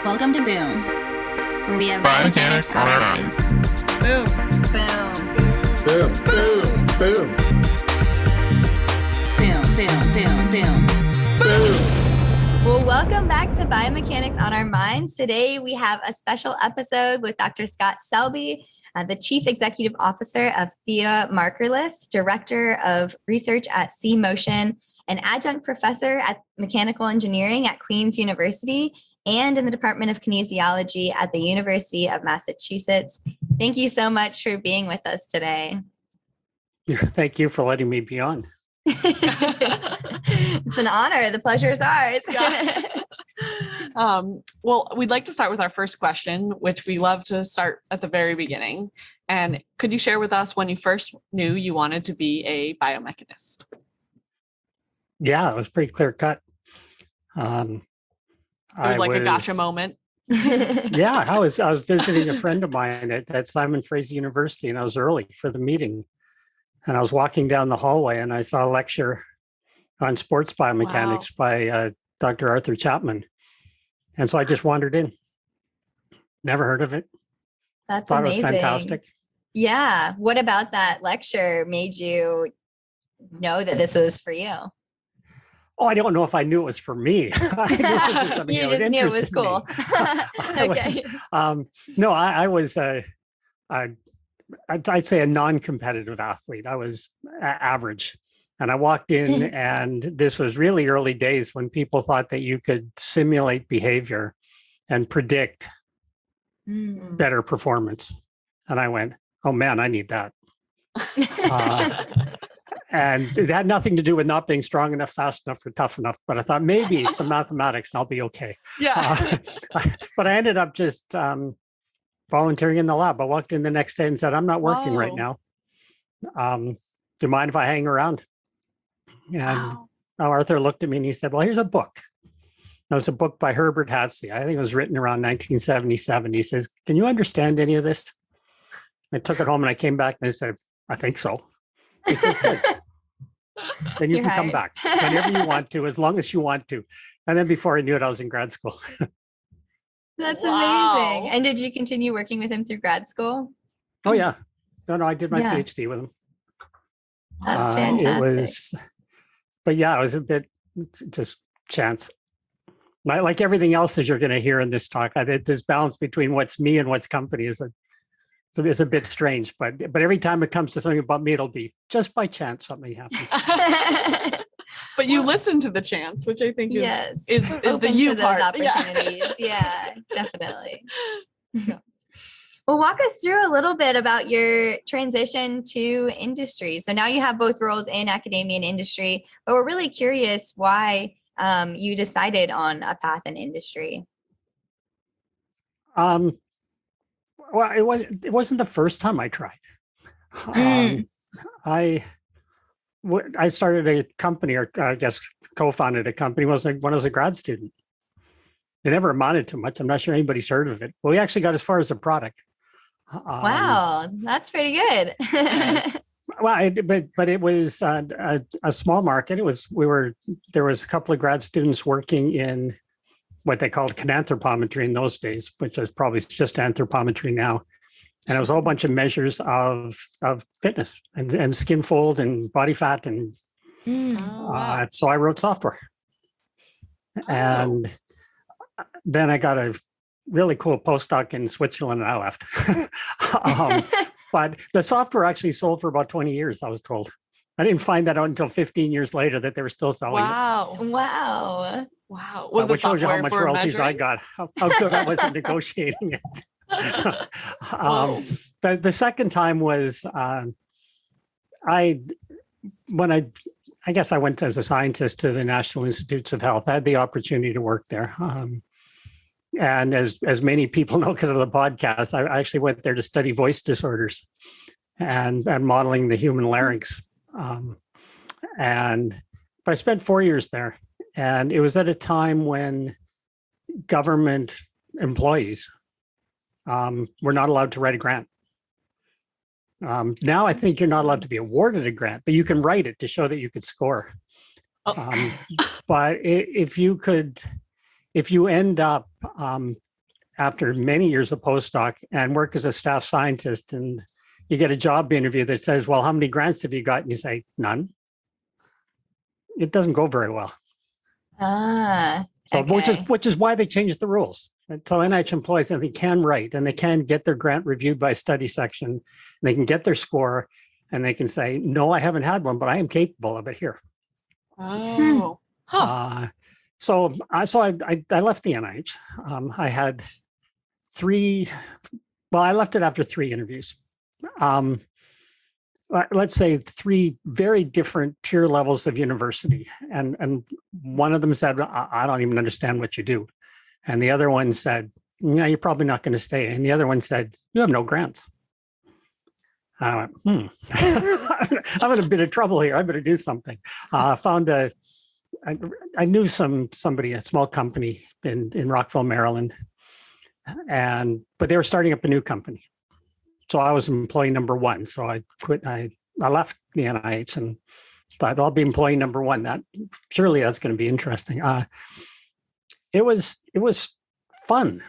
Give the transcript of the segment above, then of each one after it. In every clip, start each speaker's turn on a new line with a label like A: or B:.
A: Welcome to Boom, where we have biomechanics on our minds.
B: Boom.
A: Boom.
C: Boom. Boom. Boom.
A: Boom, boom, boom, boom.
C: Boom.
B: Well, welcome back to Biomechanics on Our Minds. Today, we have a special episode with Dr. Scott Selbie, the Chief Executive Officer of Thea Markerless, Director of Research at C-Motion, an adjunct professor at mechanical engineering at Queen's University, and in the Department of Kinesiology at the University of Massachusetts. Thank you so much for being with us today.
D: Thank you for letting me be on.
B: It's an honor. The pleasure is ours.
E: Well, we'd like to start with our first question, which we love to start at the very beginning. And could you share with us when you first knew you wanted to be a biomechanist?
D: Yeah, it was pretty clear cut.
E: It was like a gotcha moment.
D: Yeah, I was visiting a friend of mine at Simon Fraser University, and I was early for the meeting. And I was walking down the hallway, and I saw a lecture on sports biomechanics by Dr. Arthur Chapman. And so I just wandered in. Never heard of it.
B: That's
D: Thought
B: amazing.
D: it was fantastic.
B: Yeah. What about that lecture made you know that this was for you?
D: Oh, I don't know if I knew it was for me. I knew it was something
B: You
D: that was
B: just knew it was
D: interested in
B: cool.
D: me. I was I'd say a non-competitive athlete. I was average. And I walked in and this was really early days when people thought that you could simulate behavior and predict better performance. And I went, oh man, I need that. And it had nothing to do with not being strong enough, fast enough, or tough enough. But I thought maybe some mathematics and I'll be okay.
E: Yeah.
D: But I ended up just volunteering in the lab. I walked in the next day and said, I'm not working right now. Do you mind if I hang around? And Arthur looked at me and he said, well, here's a book. It was a book by Herbert Hatzey. I think it was written around 1977. He says, can you understand any of this? I took it home and I came back and I said, I think so. He said, good. Then you can come back whenever you want to, as long as you want to. And then before I knew it, I was in grad school.
B: That's amazing. And did you continue working with him through grad school?
D: Oh, yeah. No, I did my PhD with him.
B: That's fantastic.
D: But yeah, it was a bit just chance. Like everything else as you're going to hear in this talk, this balance between what's me and what's company is a bit strange. But every time it comes to something about me, it'll be just by chance something happens.
E: But you listen to the chance, which I think is the you
B: to
E: part.
B: Those opportunities. Yeah, definitely. Yeah. Well, walk us through a little bit about your transition to industry. So now you have both roles in academia and industry, but we're really curious why you decided on a path in industry.
D: Well, it wasn't the first time I tried. I started a company, or I guess co-founded a company when I was a grad student. It never amounted to much. I'm not sure anybody's heard of it. Well, we actually got as far as a product.
B: Wow, that's pretty good.
D: But it was a small market. There was a couple of grad students working in what they called kinanthropometry in those days, which is probably just anthropometry now. And it was a whole bunch of measures of fitness and skin fold and body fat. And so I wrote software. And then I got a really cool postdoc in Switzerland and I left. But the software actually sold for about 20 years, I was told. I didn't find that out until 15 years later that they were still selling it.
B: Wow.
E: Was the
D: which shows you how
E: software
D: much
E: for
D: royalties
E: measuring?
D: I got, how good I was at negotiating it. The second time was I guess I went as a scientist to the National Institutes of Health. I had the opportunity to work there. And as many people know because of the podcast, I actually went there to study voice disorders and modeling the human larynx. But I spent 4 years there. And it was at a time when government employees were not allowed to write a grant. Now I think you're not allowed to be awarded a grant, but you can write it to show that you could score. But if you end up after many years of postdoc and work as a staff scientist, and you get a job interview that says, well, how many grants have you got? And you say, none. It doesn't go very well. So,
B: Okay.
D: which is why they changed the rules. And so NIH employees, and they can write, and they can get their grant reviewed by study section, and they can get their score, and they can say, no, I haven't had one, but I am capable of it here.
E: Oh.
D: So I left the NIH. I had I left it after 3 interviews. Let's say 3 very different tier levels of university. And one of them said, I don't even understand what you do. And the other one said, no, you're probably not going to stay. And the other one said, you have no grants. I went, I'm in a bit of trouble here. I better do something. I knew somebody, a small company in Rockville, Maryland, but they were starting up a new company. So I was employee number 1. So I quit. I left the NIH and thought, I'll be employee number 1. Surely that's going to be interesting. It was fun,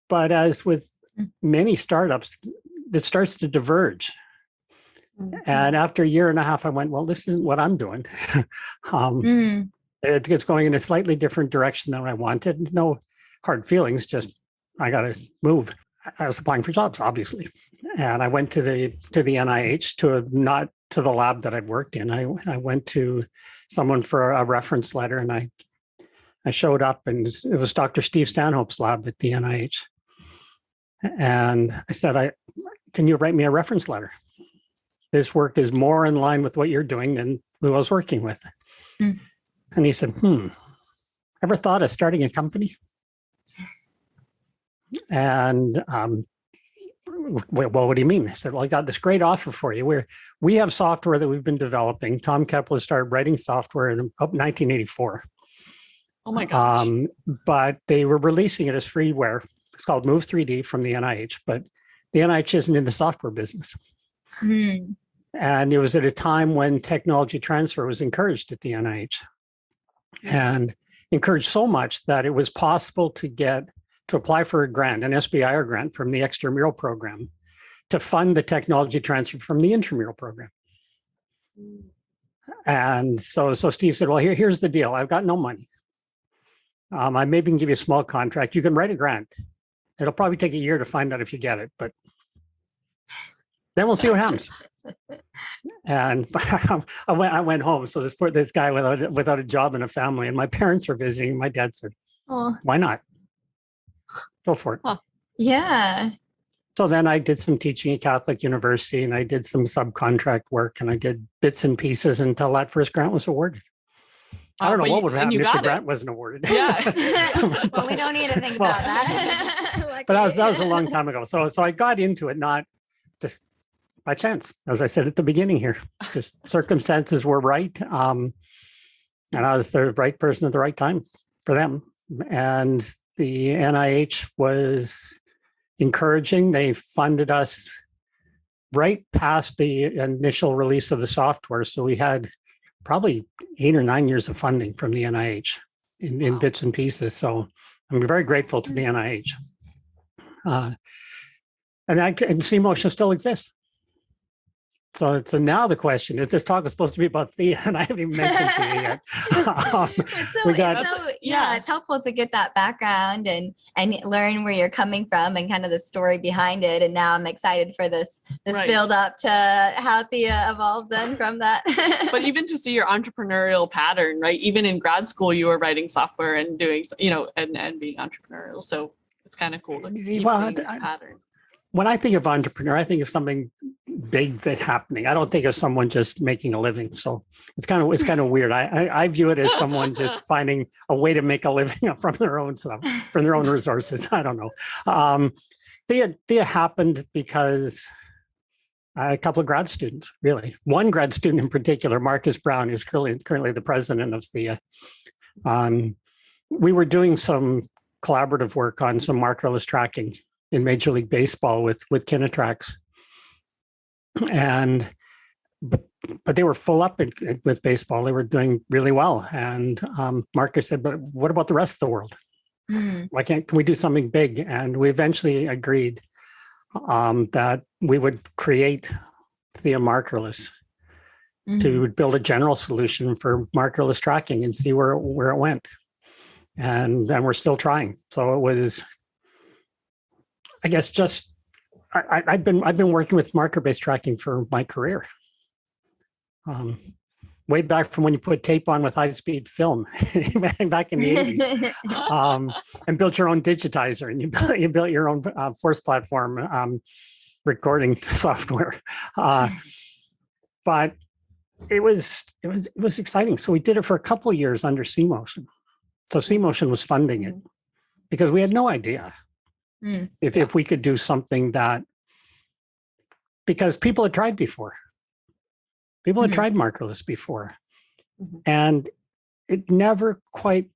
D: but as with many startups, it starts to diverge. And after a year and a half, I went, well, this isn't what I'm doing. It's going in a slightly different direction than I wanted. No hard feelings, just I got to move. I was applying for jobs, obviously. And I went to the NIH, not to the lab that I'd worked in. I went to someone for a reference letter, and I showed up, and it was Dr. Steve Stanhope's lab at the NIH. And I said, can you write me a reference letter? This work is more in line with what you're doing than who I was working with. And he said, ever thought of starting a company? And well, what do you mean? I said, well, I got this great offer for you. We have software that we've been developing. Tom Kepler started writing software in 1984.
E: Oh my gosh.
D: But they were releasing it as freeware. It's called Move 3D from the NIH, but the NIH isn't in the software business. And it was at a time when technology transfer was encouraged at the NIH, and encouraged so much that it was possible to apply for a grant, an SBIR grant from the extramural program, to fund the technology transfer from the intramural program. And so Steve said, well, here's the deal. I've got no money. I maybe can give you a small contract. You can write a grant. It'll probably take a year to find out if you get it, but then we'll see what happens. And I went home. So this guy without a job and a family, and my parents were visiting. My dad said, why not? Go for it.
B: Yeah.
D: So then I did some teaching at Catholic University, and I did some subcontract work, and I did bits and pieces until that first grant was awarded. I don't know what would have happened if the grant wasn't awarded.
E: Yeah.
B: Well, we don't need to think about that.
D: But that was a long time ago. So I got into it not just by chance, as I said at the beginning here. Just circumstances were right, and I was the right person at the right time for them. And the NIH was encouraging. They funded us right past the initial release of the software. So we had probably 8 or 9 years of funding from the NIH in bits and pieces. So I'm very grateful to the NIH. And C-Motion still exists. So now the question is, this talk is supposed to be about Thea, and I haven't even mentioned Thea yet.
B: It's helpful to get that background and learn where you're coming from and kind of the story behind it. And now I'm excited for this build up to how Thea evolved then from that.
E: But even to see your entrepreneurial pattern, right? Even in grad school, you were writing software and doing, and being entrepreneurial. So it's kind of cool to keep seeing that pattern.
D: When I think of entrepreneur, I think of something big that's happening. I don't think of someone just making a living. So it's kind of weird. I view it as someone just finding a way to make a living from their own stuff, from their own resources. I don't know. Thea happened because a couple of grad students, really. One grad student in particular, Marcus Brown, who's currently the president of Theia. We were doing some collaborative work on some markerless tracking in Major League Baseball with Kinetrax, but they were full up with baseball. They were doing really well, and Marcus said, "But what about the rest of the world?" Why can we do something big? And we eventually agreed that we would create Thea Markerless to build a general solution for markerless tracking and see where it went. And we're still trying. So it was, I guess, just I've been working with marker-based tracking for my career. Way back from when you put tape on with high-speed film back in the 80s, and built your own digitizer, and you built your own force platform recording software. But it was exciting. So we did it for a couple of years under C-Motion. So C-Motion was funding it because we had no idea if we could do something that, because people had tried before. People had tried markerless before, and it never quite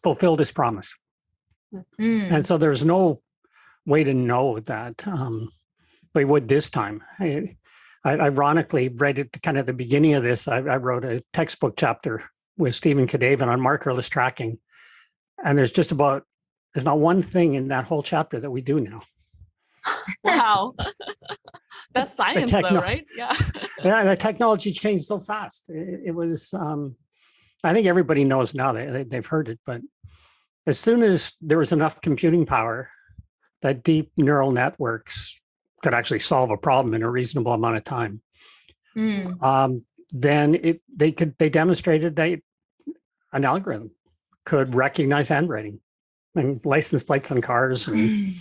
D: fulfilled its promise. And so there's no way to know that we would this time. I ironically, right at kind of the beginning of this, I wrote a textbook chapter with Stephen Kadavin on markerless tracking, and there's not one thing in that whole chapter that we do now.
E: Wow. That's science though, right? Yeah.
D: Yeah, the technology changed so fast. It was, I think everybody knows now, they've heard it, but as soon as there was enough computing power that deep neural networks could actually solve a problem in a reasonable amount of time, then they demonstrated that an algorithm could recognize handwriting and license plates on cars and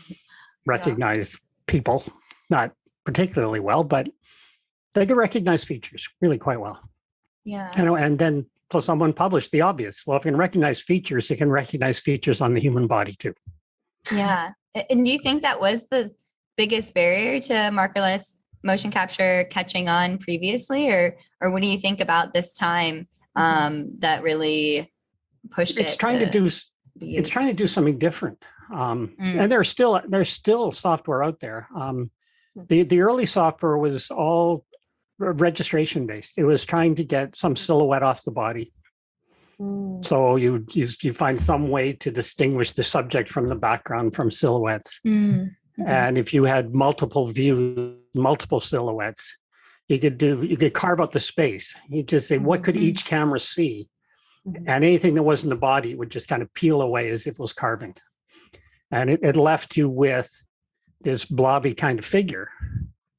D: recognize people, not particularly well, but they could recognize features really quite well.
B: Yeah.
D: And then so someone published the obvious. Well, if you can recognize features, you can recognize features on the human body too.
B: Yeah. And do you think that was the biggest barrier to markerless motion capture catching on previously, or what do you think about this time that really pushed
D: It's trying to do something different. And there's still software out there. The early software was all registration based. It was trying to get some silhouette off the body. So you find some way to distinguish the subject from the background from silhouettes. And if you had multiple views, multiple silhouettes, you could carve out the space. You just say, what could each camera see? And anything that wasn't the body would just kind of peel away as if it was carving. And it left you with this blobby kind of figure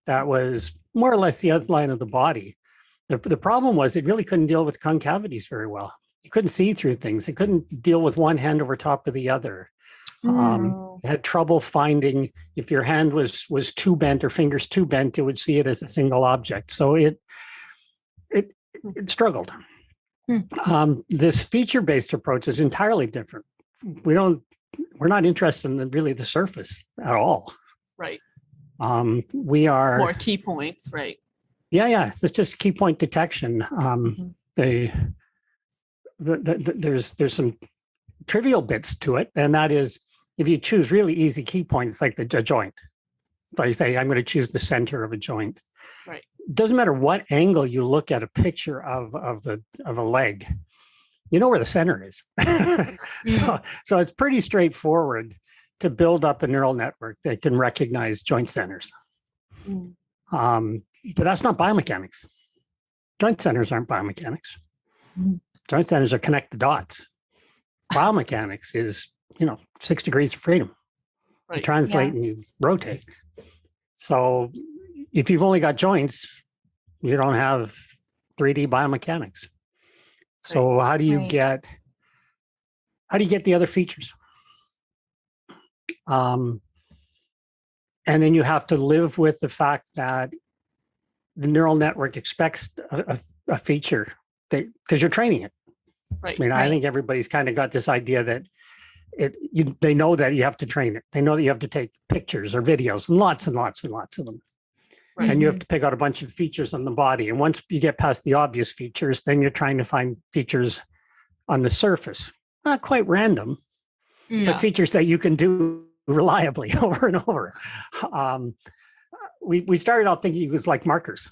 D: that was more or less the outline of the body. The problem was it really couldn't deal with concavities very well. You couldn't see through things. It couldn't deal with one hand over top of the other. It had trouble finding if your hand was too bent or fingers too bent, it would see it as a single object. So it struggled. This feature-based approach is entirely different. We're not interested in really the surface at all.
E: Right.
D: We are
E: more key points, right?
D: Yeah. It's just key point detection. There's some trivial bits to it, and that is if you choose really easy key points like a joint. So you say, I'm going to choose the center of a joint.
E: Right.
D: It doesn't matter what angle you look at a picture of a leg, you know where the center is. So it's pretty straightforward to build up a neural network that can recognize joint centers. But that's not biomechanics. Joint centers aren't biomechanics. Joint centers are connect the dots. Biomechanics is, 6 degrees of freedom.
E: Right.
D: You translate and you rotate. So if you've only got joints, you don't have 3D biomechanics. So how do you get the other features? And then you have to live with the fact that the neural network expects a feature because you're training it.
E: Right.
D: I mean, I think everybody's kind of got this idea that they know that you have to train it. They know that you have to take pictures or videos, and lots and lots and lots of them. Right. And you have to pick out a bunch of features on the body. And once you get past the obvious features, then you're trying to find features on the surface. Not quite random, but features that you can do reliably over and over. We started out thinking it was like markers.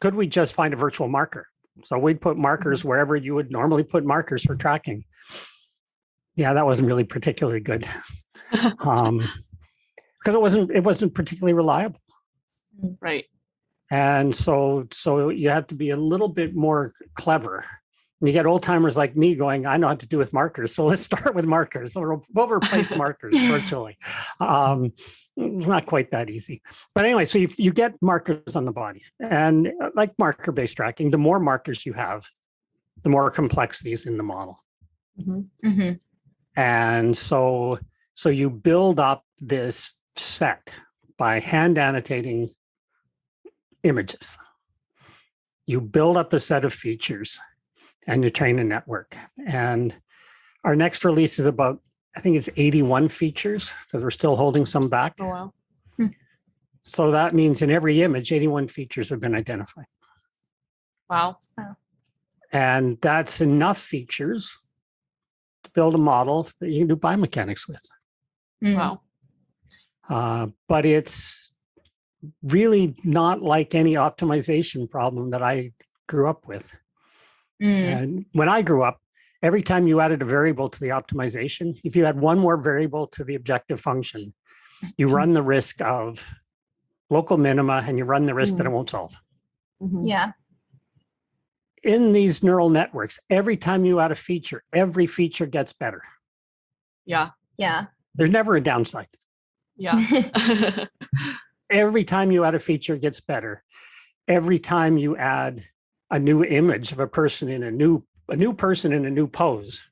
D: Could we just find a virtual marker? So we'd put markers wherever you would normally put markers for tracking. Yeah, that wasn't really particularly good. Because it wasn't particularly reliable.
E: Right.
D: And so you have to be a little bit more clever. And you get old timers like me going, I know what to do with markers. So let's start with markers. So we'll replace markers virtually. It's not quite that easy. But anyway, so you get markers on the body. And like marker-based tracking, the more markers you have, the more complexity is in the model.
E: Mm-hmm.
B: Mm-hmm.
D: And so you build up this set by hand annotating images. You build up a set of features and you train a network. And our next release is about, I think it's 81 features because we're still holding some back.
E: Oh, wow.
D: So that means in every image, 81 features have been identified.
E: Wow.
D: And that's enough features to build a model that you can do biomechanics with.
E: Wow.
D: But it's really not like any optimization problem that I grew up with. And when I grew up, every time you added a variable to the optimization, if you add one more variable to the objective function, you run the risk of local minima and you run the risk that it won't solve.
E: Mm-hmm.
B: Yeah.
D: In these neural networks, every time you add a feature, every feature gets better.
E: Yeah.
B: Yeah.
D: There's never a downside.
E: Yeah.
D: Every time you add a feature, it gets better. Every time you add a new image of a person in a new person in a new pose,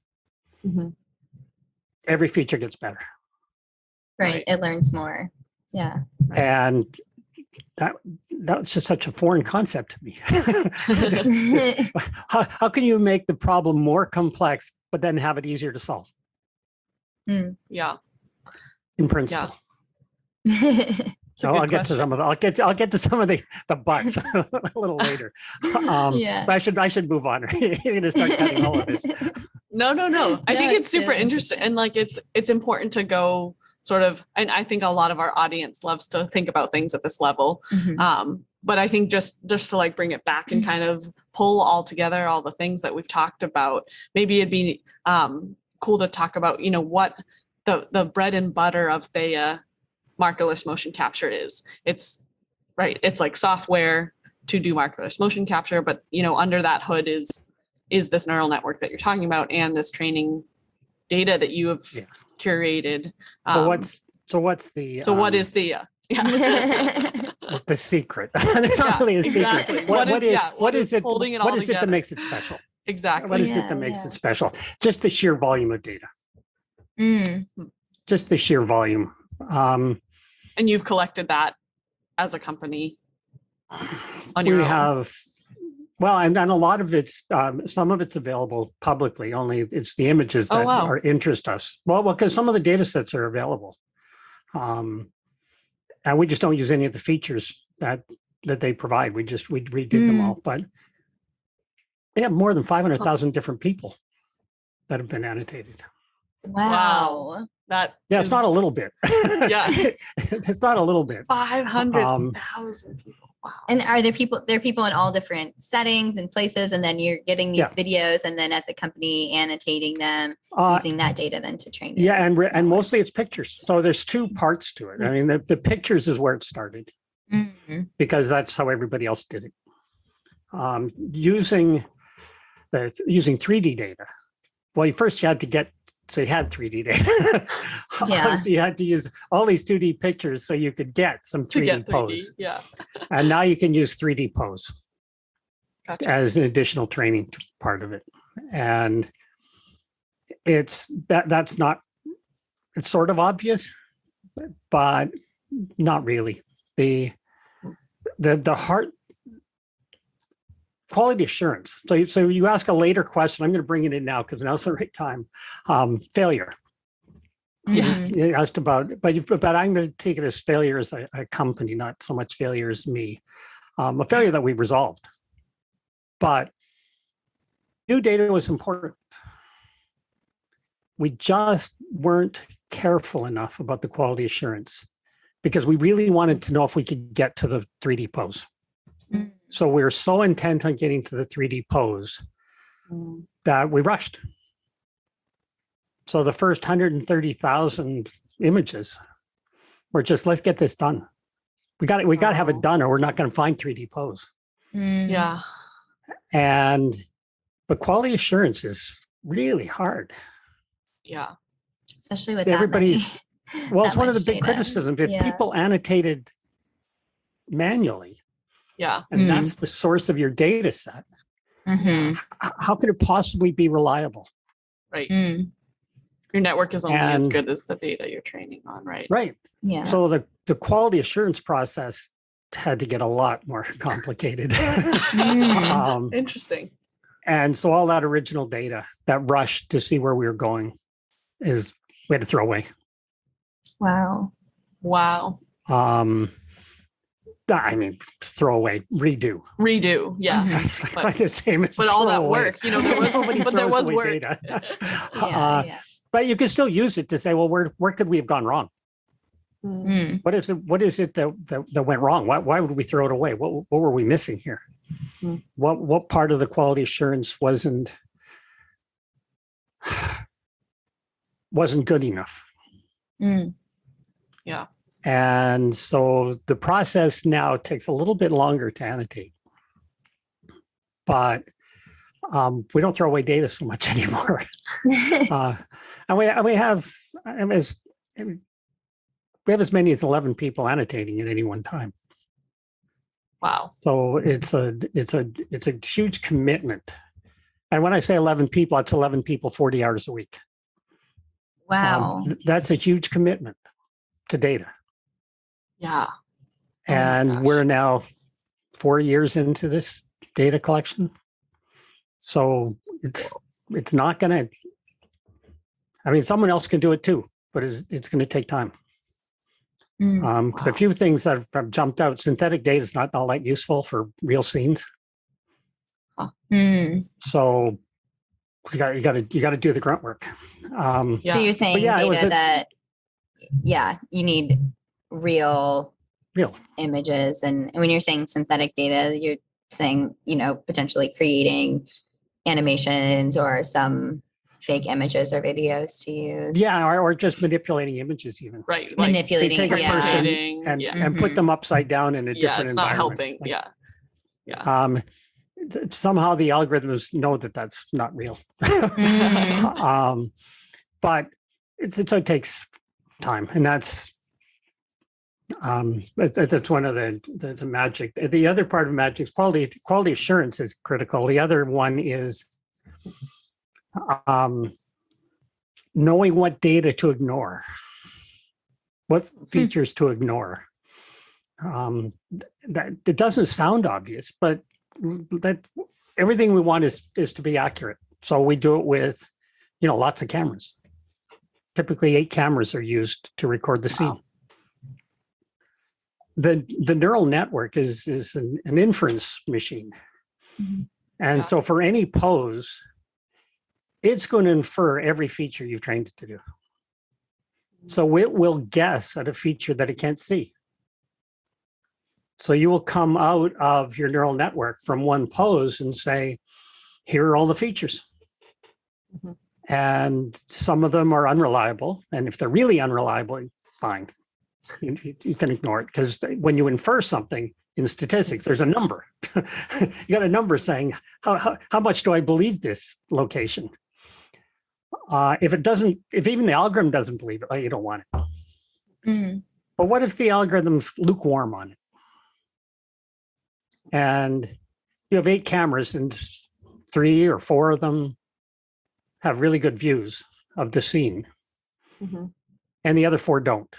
E: Mm-hmm.
D: every feature gets better.
B: Right. It learns more. Yeah.
D: And that's just such a foreign concept to me. How can you make the problem more complex, but then have it easier to solve?
E: Yeah.
D: In principle.
E: Yeah.
D: I'll get to some of the I'll get to some of the buts a little later.
B: Yeah.
D: But I should move on. You're gonna start cutting all of this.
E: No. I think it's super
B: really
E: interesting. And like it's important to go sort of, and I think a lot of our audience loves to think about things at this level.
B: Mhm.
E: But I think just to like bring it back and kind of pull all together all the things that we've talked about, maybe it'd be cool to talk about, what the bread and butter of Theia markerless motion capture is. It's like software to do markerless motion capture, but under that hood is this neural network that you're talking about and this training data that you have curated.
D: So what is
E: Theia? Yeah.
D: The secret? There's not really a
E: exactly.
D: secret.
E: What is it holding it all
D: What is it
E: together?
D: that makes it special?
E: Exactly.
D: What is it that makes it special? Just the sheer volume of data. Just the sheer volume.
E: And you've collected that as a company on
D: We
E: your own.
D: have, well, and a lot of it's, some of it's available publicly, only it's the images that
E: wow.
D: are interest us. Well, because some of the data sets are available. And we just don't use any of the features that they provide. We redid them all. But we have more than 500,000 different people that have been annotated.
B: Wow.
D: It's not a little bit.
E: Yeah.
D: It's not a little bit.
E: 500,000 people. Wow.
B: And are there people in all different settings and places, and then you're getting these videos, and then as a company annotating them, using that data then to train it?
D: Yeah, and mostly it's pictures. So there's two parts to it. I mean, the pictures is where it started because that's how everybody else did it. Using 3D data. Well, first you had to get. So you had 3D data. So you had to use all these 2D pictures so you could get some 3D pose.
E: Yeah.
D: And now you can use 3D pose as an additional training part of it. And it's sort of obvious, but not really. The heart quality assurance. So you ask a later question. I'm going to bring it in now because now's the right time. Failure.
E: Yeah.
D: You asked about, but I'm going to take it as failure as a company, not so much failure as me. A failure that we resolved. But new data was important. We just weren't careful enough about the quality assurance because we really wanted to know if we could get to the 3D pose. So we were so intent on getting to the 3D pose that we rushed. So the first 130,000 images were just, let's get this done. We got to have it done, or we're not going to find 3D pose.
E: Yeah.
D: But quality assurance is really hard.
E: Yeah.
B: Especially with
D: Everybody's, well, it's one of the big
B: data.
D: criticisms. If
B: Yeah.
D: people annotated manually,
E: Yeah.
D: and that's the source of your data set, how could it possibly be reliable?
E: Right. Your network is only as
D: And-
E: good as the data you're training on, right?
D: Right.
B: Yeah.
D: So the quality assurance process had to get a lot more complicated.
E: Interesting.
D: And so all that original data, that rush to see where we were going, is we had to throw away.
B: Wow.
E: Wow.
D: I mean, throw away, redo.
E: Redo. Yeah.
D: Like the same as
E: But all
D: throw
E: that
D: away.
E: work, you know, there was,
D: Nobody
E: but there
D: throws
E: was
D: away
E: work.
D: data.
B: Yeah.
D: But you can still use it to say, well, where could we have gone wrong? What is it that went wrong? Why would we throw it away? What were we missing here? What part of the quality assurance wasn't good enough?
E: Yeah.
D: And so the process now takes a little bit longer to annotate, but we don't throw away data so much anymore. And we have as many as 11 people annotating at any one time.
E: Wow.
D: So it's a huge commitment. And when I say 11 people, it's 11 people, 40 hours a week.
B: Wow.
D: That's a huge commitment to data.
E: Yeah.
D: And we're now 4 years into this data collection. So it's not going to, I mean, someone else can do it too, but it's going to take time. Because a few things that have jumped out, synthetic data is not all that useful for real scenes. So you got to do the grunt work.
B: So you're saying data you need real images, and when you're saying synthetic data, you're saying, potentially creating animations or some fake images or videos to use.
D: Yeah, or just manipulating images even.
E: Right.
D: Like
B: Manipulating,
D: they take a person and put them upside down in a different
E: it's not
D: environment.
E: helping.
D: Like, somehow the algorithms know that that's not real. But it takes time, and that's one of the magic. The other part of magic is quality assurance is critical. The other one is knowing what data to ignore, what features to ignore. That it doesn't sound obvious, but that everything we want is to be accurate. So we do it with, lots of cameras. Typically 8 cameras are used to record the scene. The neural network is an inference machine. And so for any pose, it's going to infer every feature you've trained it to do. So it will guess at a feature that it can't see. So you will come out of your neural network from one pose and say, here are all the features. And some of them are unreliable. And if they're really unreliable, fine. You can ignore it, because when you infer something in statistics, there's a number. You got a number saying, how much do I believe this location? If even the algorithm doesn't believe it, you don't want it. But what if the algorithm's lukewarm on it? And you have 8 cameras and 3 or 4 of them have really good views of the scene, and the other 4 don't.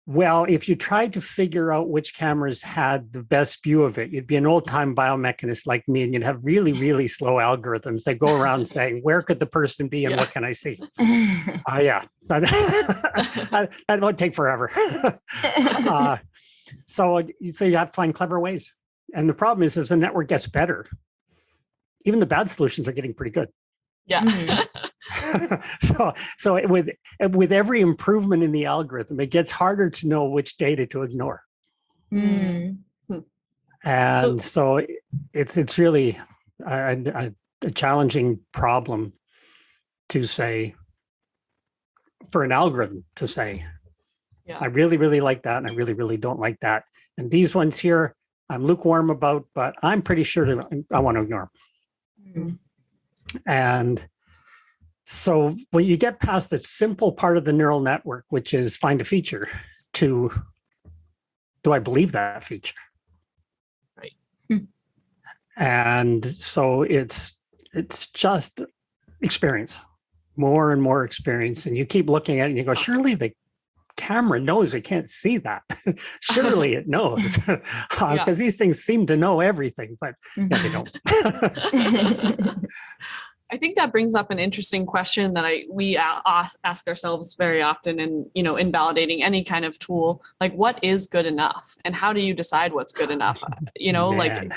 D: Well, if you tried to figure out which cameras had the best view of it, you'd be an old-time biomechanist like me, and you'd have really, really slow algorithms that go around saying, where could the person be and what can I see? That won't take forever. So you have to find clever ways. And the problem is, as the network gets better, even the bad solutions are getting pretty good. So with every improvement in the algorithm, it gets harder to know which data to ignore.
B: Mm.
D: And so it's really a challenging problem to say, for an algorithm to say, I really, really like that, and I really, really don't like that. And these ones here, I'm lukewarm about, but I'm pretty sure I want to ignore them. And so when you get past the simple part of the neural network, which is find a feature, to do I believe that feature?
E: Right.
D: And so it's just experience, more and more experience. And you keep looking at it and you go, surely the camera knows it can't see that. Surely it knows, because these things seem to know everything, but they don't.
E: I think that brings up an interesting question that we ask ourselves very often in validating any kind of tool, like what is good enough and how do you decide what's good enough? Like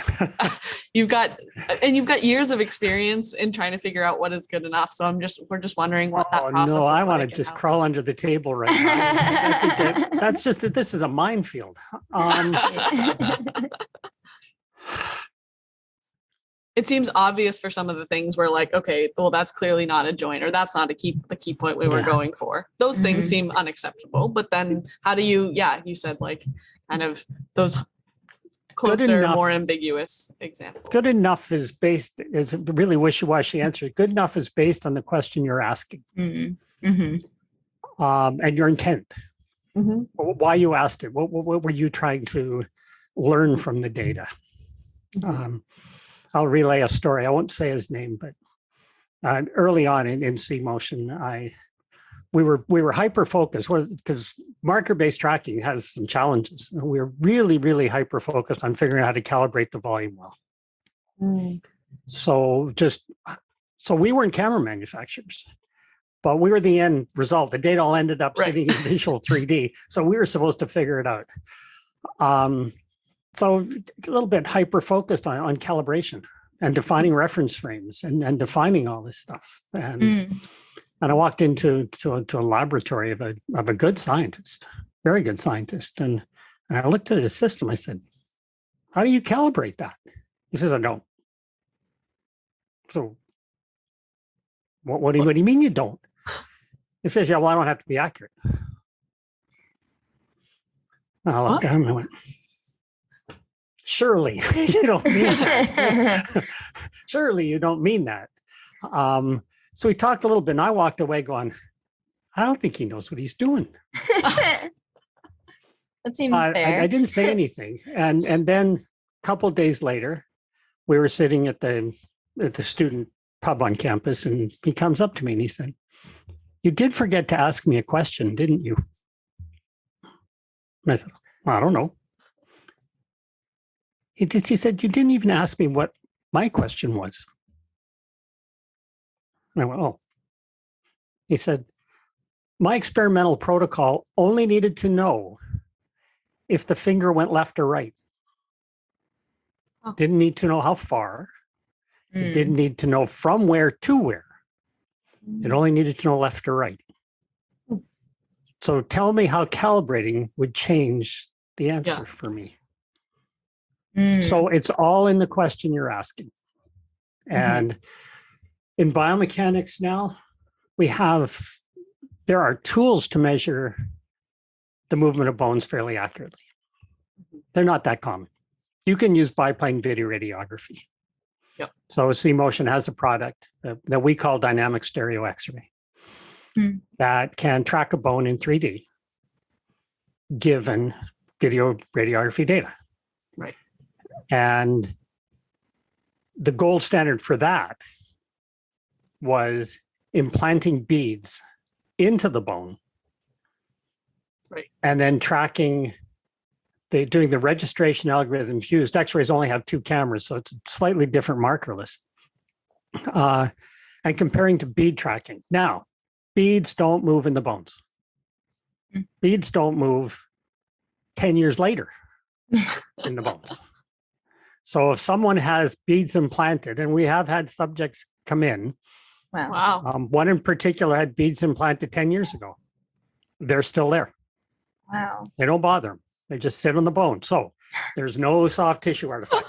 E: you've got years of experience in trying to figure out what is good enough. So we're just wondering what that process is.
D: No, I want to just crawl under the table right now. That's just that this is a minefield.
E: It seems obvious for some of the things where like, okay, well, that's clearly not a joint, or that's not the key point we were going for. Those things seem unacceptable. But then how do you said like kind of those closer, more ambiguous examples.
D: Good enough is a really wishy-washy answer. Good enough is based on the question you're asking. And your intent. Why you asked it. What were you trying to learn from the data? I'll relay a story. I won't say his name, but early on in C motion, we were hyper focused because marker-based tracking has some challenges. And we were really, really hyper focused on figuring out how to calibrate the volume well. So we weren't camera manufacturers, but we were the end result. The data all ended up sitting in Visual 3D. So we were supposed to figure it out. So a little bit hyper focused on calibration and defining reference frames and defining all this stuff. And I walked into a laboratory of a good scientist, very good scientist. And I looked at his system. I said, how do you calibrate that? He says, I don't. So what do you mean you don't? He says, yeah, well, I don't have to be accurate. I looked at him and I went, surely you don't mean that. Surely you don't mean that. So we talked a little bit and I walked away going, I don't think he knows what he's doing.
B: That seems fair.
D: I didn't say anything. And then a couple of days later, we were sitting at the student pub on campus and he comes up to me and he said, you did forget to ask me a question, didn't you? And I said, I don't know. He said, you didn't even ask me what my question was. And I went, oh. He said, my experimental protocol only needed to know if the finger went left or right. Didn't need to know how far. It didn't need to know from where to where. It only needed to know left or right. So tell me how calibrating would change the answer for me. So it's all in the question you're asking. And in biomechanics now, there are tools to measure the movement of bones fairly accurately. They're not that common. You can use biplane video radiography. So C Motion has a product that we call dynamic stereo X-ray that can track a bone in 3D given video radiography data.
E: Right.
D: And the gold standard for that was implanting beads into the bone.
E: Right.
D: And then tracking doing the registration algorithms used. X-rays only have 2 cameras, so it's slightly different markerless. And comparing to bead tracking. Now, beads don't move in the bones. Beads don't move 10 years later in the bones. So if someone has beads implanted, and we have had subjects come in.
B: Wow.
D: One in particular had beads implanted 10 years ago. They're still there.
B: Wow.
D: They don't bother them. They just sit on the bone. So there's no soft tissue artifact.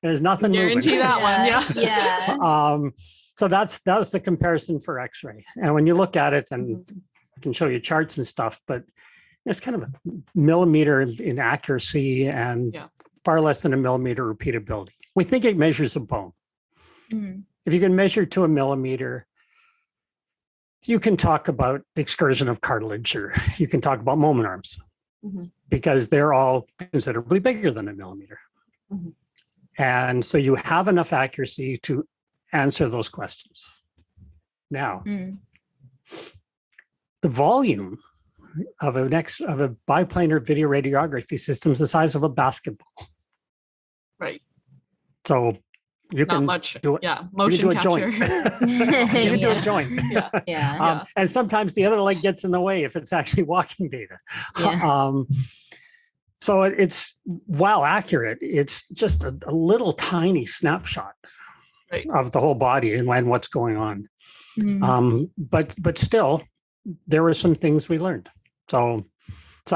D: There's nothing
E: Guarantee
D: moving.
E: that one. Yeah.
B: Yeah.
D: So that was the comparison for X-ray. And when you look at it, and I can show you charts and stuff, but it's kind of a millimeter in accuracy and far less than a millimeter repeatability. We think it measures a bone. If you can measure to a millimeter, you can talk about the excursion of cartilage, or you can talk about moment arms, because they're all considerably bigger than a millimeter. And so you have enough accuracy to answer those questions. Now, the volume of a biplanar video radiography system is the size of a basketball.
E: Right.
D: So you
E: Not
D: can
E: much.
D: do it.
E: Yeah.
D: You can do
E: Motion
D: a
E: capture.
D: joint. You can do a joint.
B: Yeah.
D: And sometimes the other leg gets in the way if it's actually walking data.
B: Yeah.
D: So it's, while accurate, it's just a little tiny snapshot of the whole body and what's going on. But still, there were some things we learned. So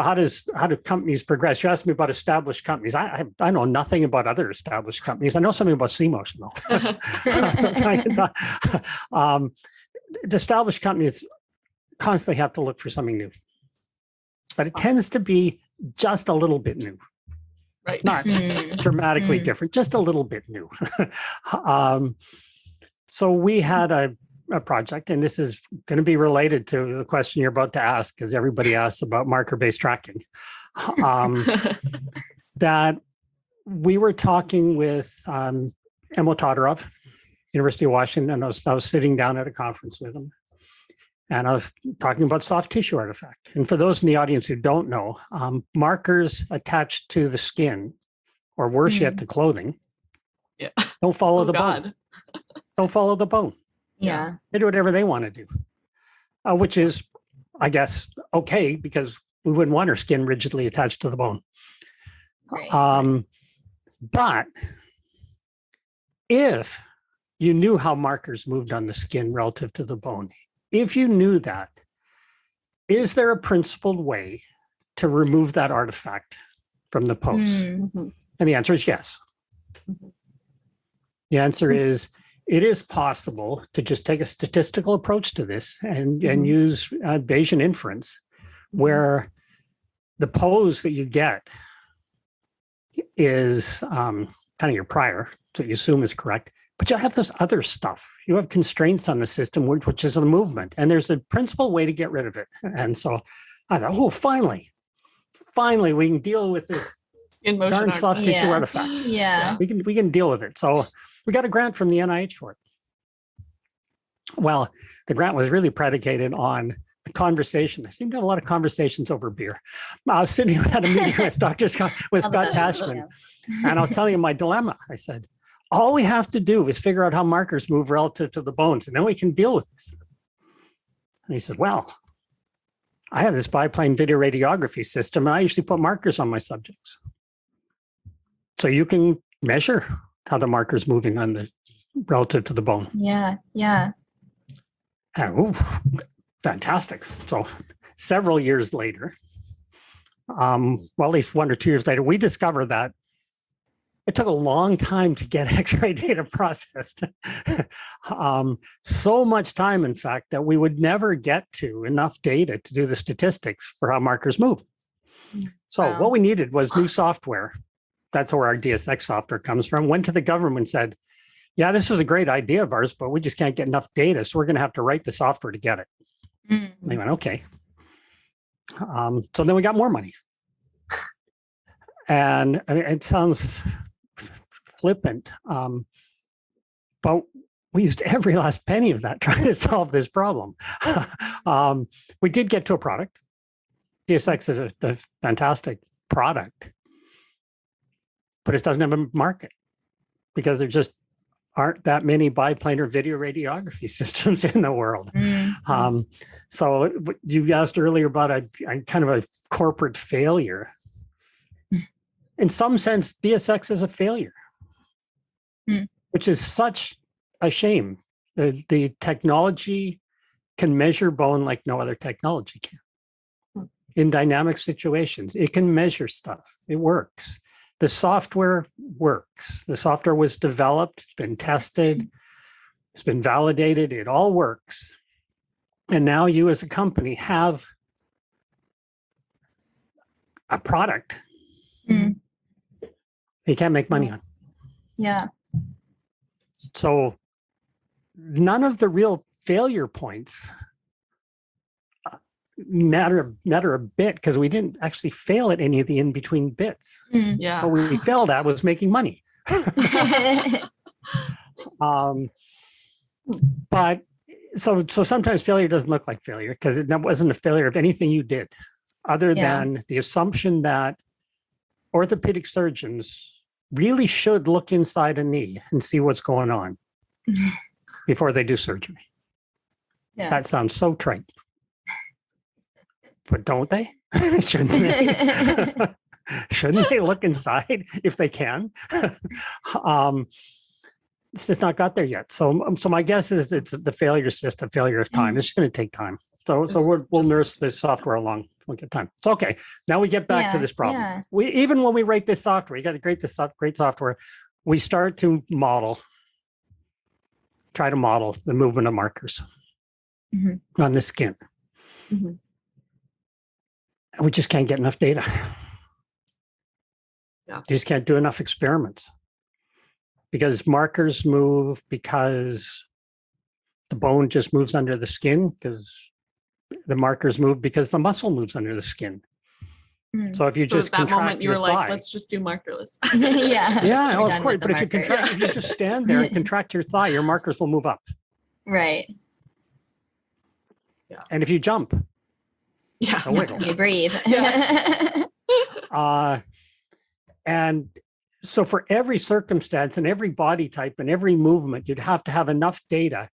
D: how do companies progress? You asked me about established companies. I know nothing about other established companies. I know something about C-Motion though. The established companies constantly have to look for something new, but it tends to be just a little bit new.
E: Right.
D: Not dramatically different, just a little bit new. So we had a project, and this is going to be related to the question you're about to ask, because everybody asks about marker-based tracking. That we were talking with Emil Todorov, University of Washington, and I was sitting down at a conference with him, and I was talking about soft tissue artifact. And for those in the audience who don't know, markers attached to the skin, or worse yet, to clothing, don't follow the bone. Don't follow the bone.
B: Yeah.
D: They do whatever they want to do, which is, I guess, okay, because we wouldn't want our skin rigidly attached to the bone.
B: Right.
D: But if you knew how markers moved on the skin relative to the bone, if you knew that, is there a principled way to remove that artifact from the pose? And the answer is yes. The answer is, it is possible to just take a statistical approach to this and use Bayesian inference, where the pose that you get is kind of your prior, so you assume is correct, but you have this other stuff. You have constraints on the system, which is a movement, and there's a principled way to get rid of it. And so I thought, oh, finally, we can deal with this darn soft tissue artifact.
B: Yeah.
D: We can deal with it. So we got a grant from the NIH for it. Well, the grant was really predicated on a conversation. I seem to have a lot of conversations over beer. I was sitting at a meeting with Scott Tashman, and I was telling him my dilemma. I said, all we have to do is figure out how markers move relative to the bones, and then we can deal with this. And he said, well, I have this biplane video radiography system, and I usually put markers on my subjects. So you can measure how the marker's moving on the relative to the bone.
B: Yeah.
D: And, fantastic. So several years later, well, at least 1 or 2 years later, we discovered that it took a long time to get X-ray data processed. So much time, in fact, that we would never get to enough data to do the statistics for how markers move. So what we needed was new software. That's where our DSX software comes from. Went to the government and said, yeah, this was a great idea of ours, but we just can't get enough data. So we're going to have to write the software to get it. And they went, okay. So then we got more money. And I mean, it sounds flippant, but we used every last penny of that trying to solve this problem. We did get to a product. DSX is a fantastic product, but it doesn't have a market because there just aren't that many biplanar video radiography systems in the world. So you asked earlier about a kind of a corporate failure. In some sense, DSX is a failure, which is such a shame. The technology can measure bone like no other technology can. in dynamic situations. It can measure stuff. It works. The software works. The software was developed, it's been tested, it's been validated, it all works. And now you as a company have a product you can't make money on.
B: Yeah.
D: So none of the real failure points matter a bit, because we didn't actually fail at any of the in-between bits.
E: Yeah.
D: What we failed at was making money. But so sometimes failure doesn't look like failure, because that wasn't a failure of anything you did, other than the assumption that orthopedic surgeons really should look inside a knee and see what's going on before they do surgery.
B: Yeah.
D: That sounds so trite. But don't they? Shouldn't they? Shouldn't they look inside if they can? It's just not got there yet. So my guess is the failure is just a failure of time. It's just going to take time. So we'll nurse the software along. We'll get time. It's okay. Now we get back to this problem.
B: Yeah.
D: Even when we write this software, you got to create this great software. We start to try to model the movement of markers on the skin. And we just can't get enough data.
E: Yeah.
D: You just can't do enough experiments, because markers move, because the bone just moves under the skin, because the markers move because the muscle moves under the skin. So if you just
E: at that
D: contract
E: moment you were
D: your
E: like,
D: thigh,
E: let's just do markerless.
D: yeah,
B: We're
D: of
B: done
D: course.
B: with the
D: But if you just stand there and contract your thigh, your markers will move up.
B: Right.
D: And if you jump,
E: Yeah.
D: they'll wiggle.
B: You breathe.
D: And so for every circumstance and every body type and every movement, you'd have to have enough data.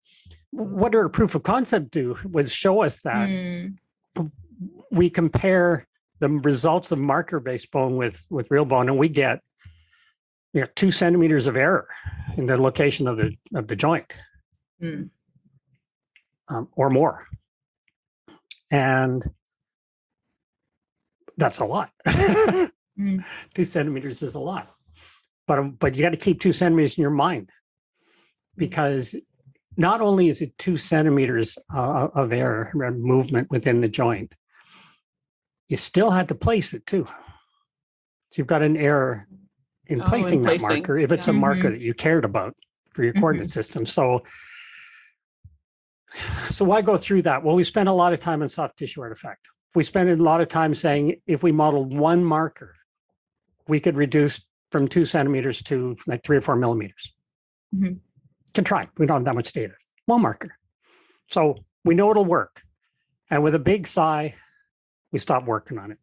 D: What our proof of concept do was show us that we compare the results of marker-based bone with real bone, and we get 2 centimeters of error in the location of the joint, or more. And that's a lot. 2 centimeters is a lot, but you got to keep 2 centimeters in your mind, because not only is it 2 centimeters of error movement within the joint, you still had to place it too. So you've got an error in placing that marker if it's a marker that you cared about for your coordinate system. So why go through that? Well, we spent a lot of time on soft tissue artifact. We spent a lot of time saying if we modeled one marker, we could reduce from 2 centimeters to like 3 or 4 millimeters. Can try. We don't have that much data. One marker. So we know it'll work. And with a big sigh, we stopped working on it,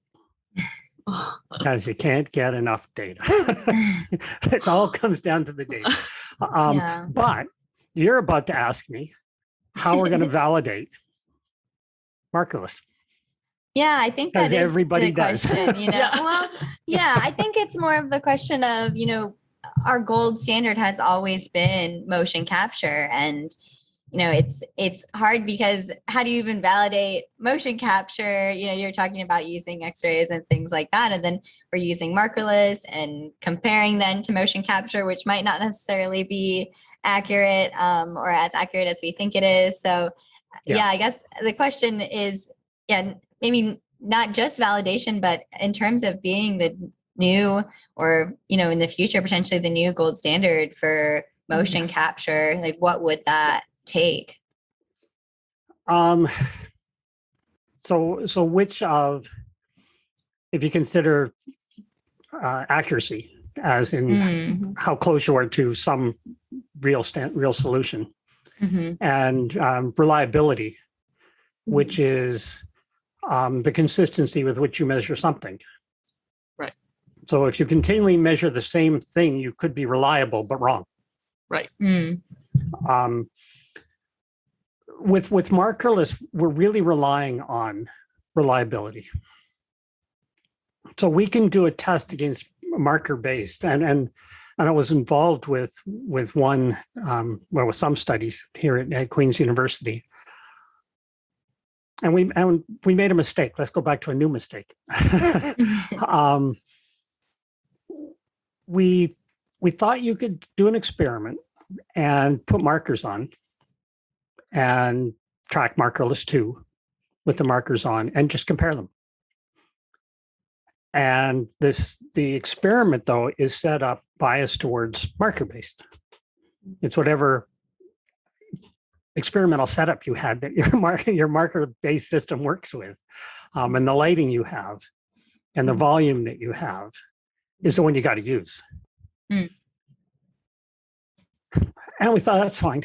D: because you can't get enough data. It all comes down to the data. But you're about to ask me how we're going to validate markerless.
B: Yeah, I think that is
D: everybody
B: the
D: does.
B: question, Well, I think it's more of the question of, our gold standard has always been motion capture, and it's hard, because how do you even validate motion capture? You're talking about using x-rays and things like that, and then we're using markerless and comparing then to motion capture, which might not necessarily be accurate or as accurate as we think it is. So I guess the question is, maybe not just validation, but in terms of being the new, or in the future potentially the new gold standard for motion capture, like what would that take?
D: So which of, if you consider accuracy as in how close you are to some real solution, and reliability, which is the consistency with which you measure something.
E: Right.
D: So if you continually measure the same thing, you could be reliable but wrong.
E: Right.
D: With markerless, we're really relying on reliability. So we can do a test against marker-based, and I was involved with one, with some studies here at Queen's University. and we made a mistake. Let's go back to a new mistake. We thought you could do an experiment and put markers on and track markerless too with the markers on and just compare them. And the experiment, though, is set up biased towards marker-based. It's whatever experimental setup you had that your marker-based system works with, and the lighting you have and the volume that you have is the one you got to use. And we thought that's fine.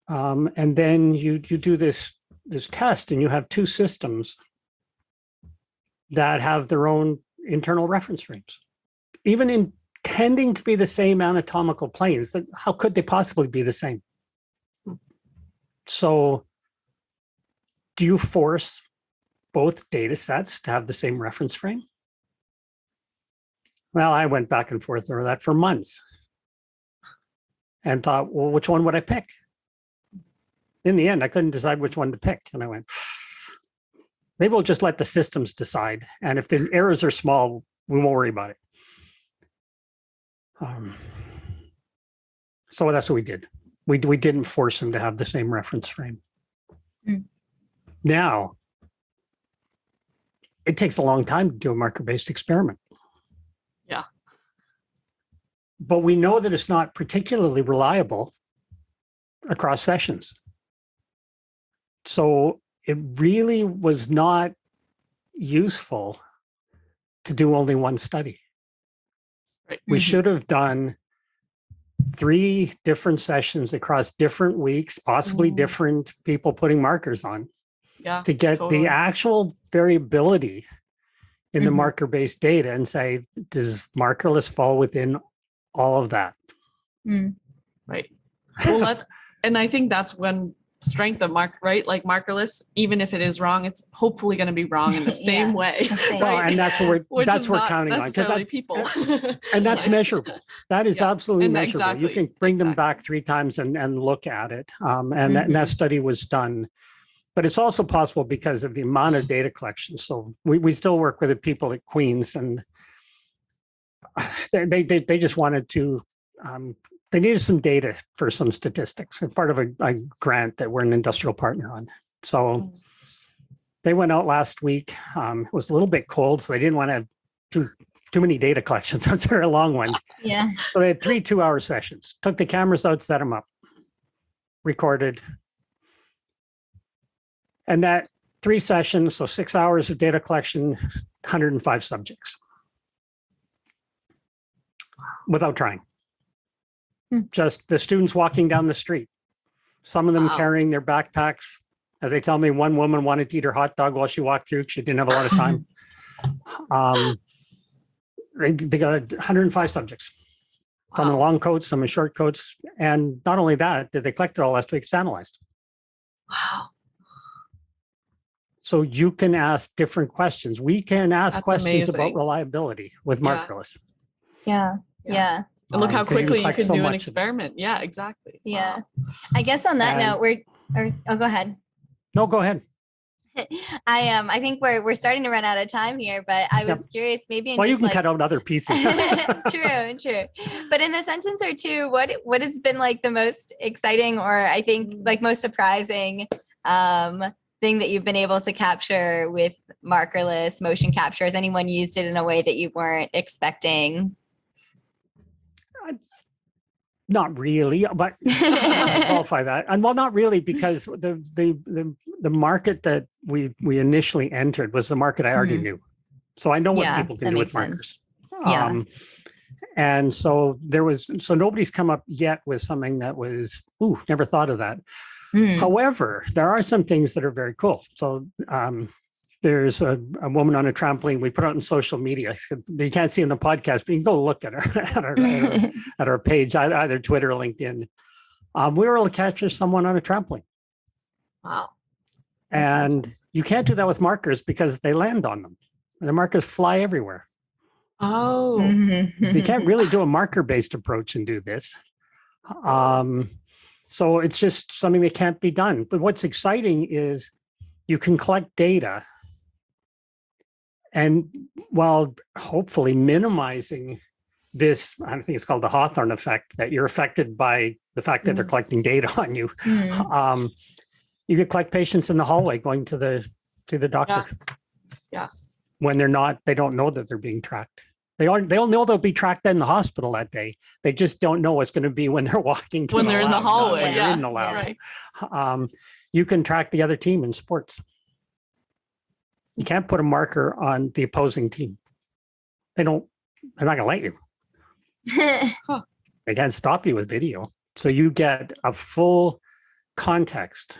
D: And then you do this test, and you have two systems that have their own internal reference frames, even intending to be the same anatomical planes. How could they possibly be the same? So do you force both data sets to have the same reference frame? Well, I went back and forth over that for months and thought, well, which one would I pick? In the end, I couldn't decide which one to pick. And I went, maybe we'll just let the systems decide. And if the errors are small, we won't worry about it. So that's what we did. We didn't force them to have the same reference frame. Now, it takes a long time to do a marker-based experiment.
E: Yeah.
D: But we know that it's not particularly reliable across sessions. So it really was not useful to do only one study.
E: Right.
D: We should have done 3 different sessions across different weeks, possibly different people putting markers on, to get the actual variability in the marker-based data and say, does markerless fall within all of that?
E: Right. Well, and I think that's when strength of like markerless, even if it is wrong, it's hopefully going to be wrong in the same way.
D: Well, and that's what we're counting on, because
E: people.
D: And that's measurable. That is absolutely measurable.
E: Exactly,
D: you can bring them back 3 times and look at it. And that study was done. But it's also possible because of the amount of data collection. So we still work with the people at Queen's, and they just wanted to, they needed some data for some statistics, part of a grant that we're an industrial partner on. So they went out last week. It was a little bit cold, so they didn't want to have too many data collections. Those are long ones.
B: Yeah.
D: So they had 3 2-hour sessions, took the cameras out, set them up, recorded. And that 3 sessions, so 6 hours of data collection, 105 subjects without trying. Just the students walking down the street, some of them carrying their backpacks. As they tell me, one woman wanted to eat her hot dog while she walked through. She didn't have a lot of time. They got 105 subjects, some in long coats, some in short coats. And not only that, they collected all last week, it's analyzed.
E: Wow.
D: So you can ask different questions. We can ask
E: That's
D: questions
E: amazing.
D: about reliability with markerless.
B: Yeah.
E: And look how
D: Because
E: quickly you
D: collect
E: can
D: so
E: do an
D: much of it.
E: experiment. Yeah, exactly.
B: Yeah.
E: Wow.
B: I guess on that note, go ahead.
D: No, go ahead.
B: I think we're starting to run out of time here, but I was curious, maybe.
D: Well, you can cut out other pieces.
B: True. But in a sentence or two, what has been like the most exciting, or I think like most surprising thing that you've been able to capture with markerless motion capture? Has anyone used it in a way that you weren't expecting?
D: Not really, but I'll qualify that. And well, not really, because the market that we initially entered was the market I already knew. So I know what people can do with markers. And so nobody's come up yet with something that was, never thought of that. However, there are some things that are very cool. So there's a woman on a trampoline. We put out on social media. You can't see in the podcast, but you can go look at at our page, either Twitter or LinkedIn. We were able to capture someone on a trampoline.
E: Wow.
D: And awesome. You can't do that with markers because they land on them. The markers fly everywhere.
E: Oh.
D: So you can't really do a marker-based approach and do this. So it's just something that can't be done. But what's exciting is you can collect data, and while hopefully minimizing this, I think it's called the Hawthorne effect, that you're affected by the fact that they're collecting data on you. You could collect patients in the hallway going to the doctor.
E: Yeah.
D: When they don't know that they're being tracked. They'll know they'll be tracked in the hospital that day. They just don't know what's going to be when they're walking to
E: When
D: the
E: they're
D: lab,
E: in the hallway.
D: when they're in the lab.
E: Right.
D: You can track the other team in sports. You can't put a marker on the opposing team. They're not going to let you. They can't stop you with video. So you get a full context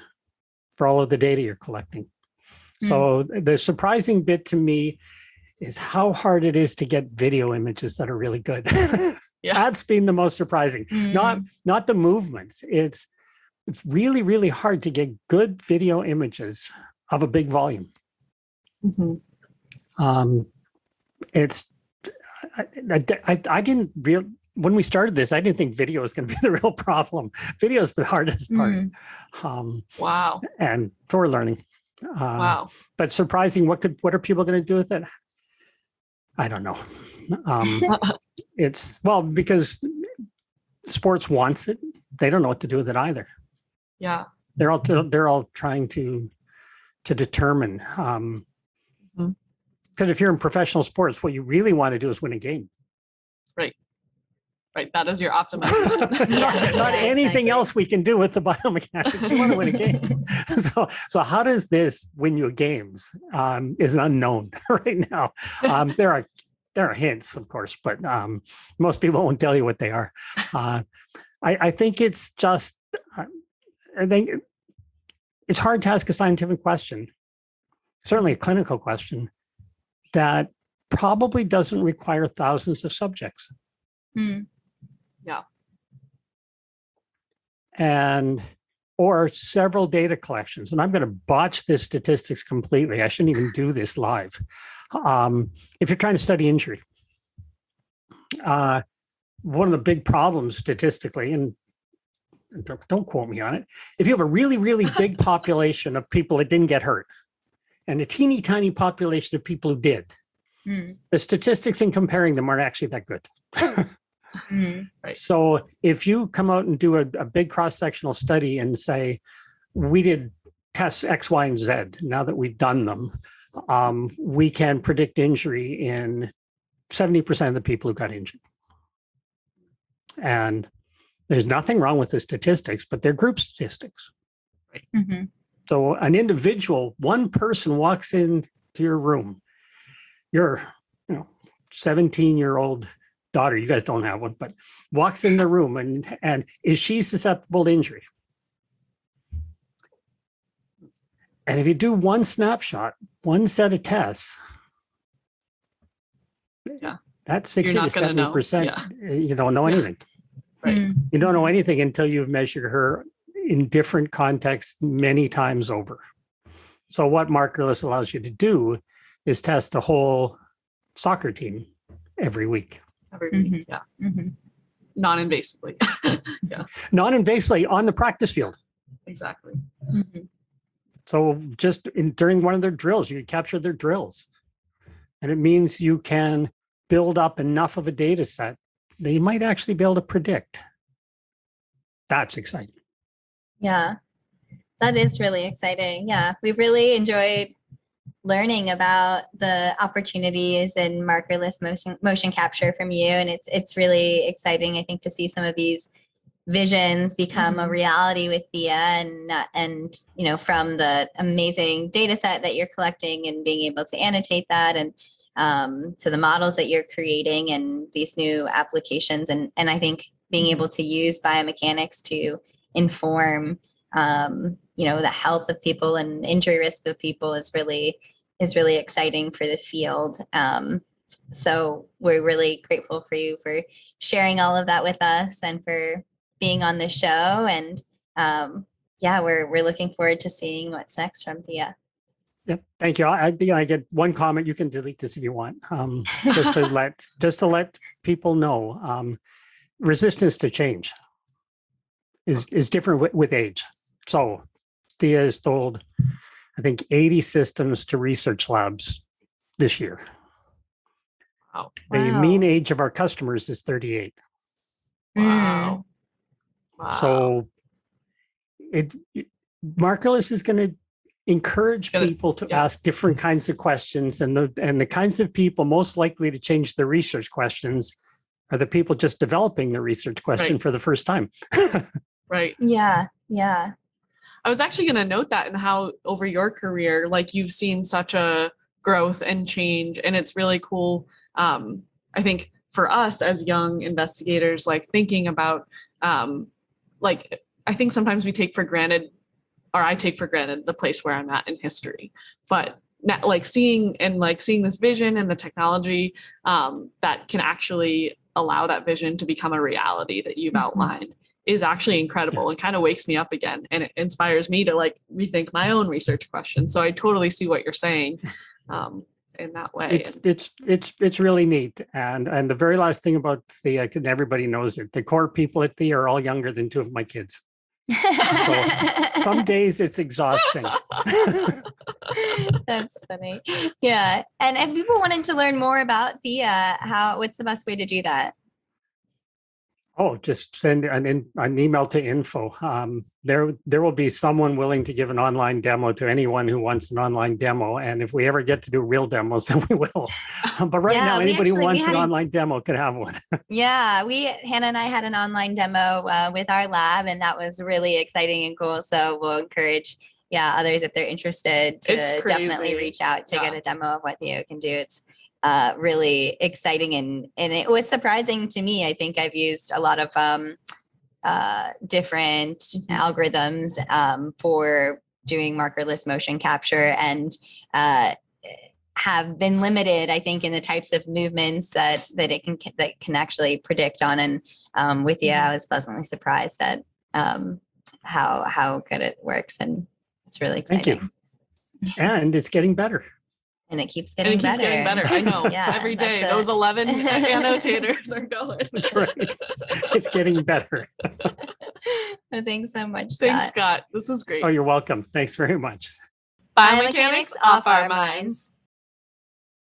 D: for all of the data you're collecting. So the surprising bit to me is how hard it is to get video images that are really good. That's been the most surprising. Not the movements. It's really, really hard to get good video images of a big volume. I didn't when we started this, I didn't think video was going to be the real problem. Video is the hardest part.
E: Wow.
D: And for learning.
E: Wow.
D: But surprising, what are people going to do with it? I don't know. Because sports wants it. They don't know what to do with it either.
E: Yeah.
D: They're all trying to determine. Because if you're in professional sports, what you really want to do is win a game.
E: Right. That is your optimum.
D: Not anything else we can do with the biomechanics. You want to win a game. So how does this win you games is unknown right now. There are hints, of course, but most people won't tell you what they are. I think it's just, I think it's hard to ask a scientific question, certainly a clinical question, that probably doesn't require thousands of subjects.
E: Yeah.
D: Or several data collections. And I'm going to botch this statistics completely. I shouldn't even do this live. If you're trying to study injury, one of the big problems statistically, and don't quote me on it, if you have a really, really big population of people that didn't get hurt and a teeny tiny population of people who did, the statistics in comparing them aren't actually that good.
E: Right.
D: So if you come out and do a big cross-sectional study and say, we did tests X, Y, and Z, now that we've done them, we can predict injury in 70% of the people who got injured. And there's nothing wrong with the statistics, but they're group statistics.
E: Right.
D: So an individual, one person walks into your room, your 17-year-old daughter, you guys don't have one, but walks in the room and is she susceptible to injury? And if you do one snapshot, one set of tests, that's 60 to 70%. You don't know anything.
E: Right.
D: You don't know anything until you've measured her in different contexts many times over. So what Markerless allows you to do is test the whole soccer team every week.
E: Non-invasively.
D: Non-invasively on the practice field.
E: Exactly.
D: So just during one of their drills, you capture their drills. And it means you can build up enough of a data set that you might actually be able to predict. That's exciting.
B: Yeah, that is really exciting. Yeah, we've really enjoyed learning about the opportunities in markerless motion capture from you. And it's really exciting, I think, to see some of these visions become a reality with Theia and from the amazing data set that you're collecting and being able to annotate that and to the models that you're creating and these new applications. And I think being able to use biomechanics to inform, the health of people and injury risk of people is really exciting for the field. So we're really grateful for you for sharing all of that with us and for being on the show. And we're looking forward to seeing what's next from Theia.
D: Yep. Thank you. I get one comment. You can delete this if you want. Just to let people know, resistance to change is different with age. So Theia is told I think, 80 systems to research labs this year.
E: Wow.
D: The mean age of our customers is 38.
E: Wow. Wow.
D: So Markerless is going to encourage people to ask different kinds of questions, and the kinds of people most likely to change their research questions are the people just developing the research question for the first time.
E: Right.
B: Yeah.
E: I was actually going to note that, and how over your career, like, you've seen such a growth and change, and it's really cool. I think for us as young investigators, like, thinking about, like, I think sometimes we take for granted, or I take for granted, the place where I'm at in history, but now, like, seeing this vision and the technology that can actually allow that vision to become a reality that you've outlined is actually incredible, and kind of wakes me up again, and it inspires me to, like, rethink my own research questions. So I totally see what you're saying in that way.
D: It's really neat. And the very last thing about Thea, and everybody knows it, the core people at Thea are all younger than two of my kids. So some days it's exhausting.
B: That's funny. Yeah. And if people wanted to learn more about Thea, what's the best way to do that?
D: Oh, just send an email to info. There will be someone willing to give an online demo to anyone who wants an online demo. And if we ever get to do real demos, then we will. But right now, anybody who wants an online demo can have one.
B: Yeah, Hannah and I had an online demo with our lab, and that was really exciting and cool. So we'll encourage others, if they're interested, to definitely reach out to get a demo of what Theo can do. It's really exciting, and it was surprising to me. I think I've used a lot of different algorithms for doing markerless motion capture, and have been limited, I think, in the types of movements that it can actually predict on. And with you, I was pleasantly surprised at how good it works, and it's really exciting.
D: Thank you. And it's getting better.
B: And it keeps getting better.
E: I know. Every day, those 11 annotators are going.
D: That's right. It's getting better.
B: Well, thanks so much,
E: Thanks, Scott. This was great.
D: Oh, you're welcome. Thanks very much.
E: Biomechanics off our minds.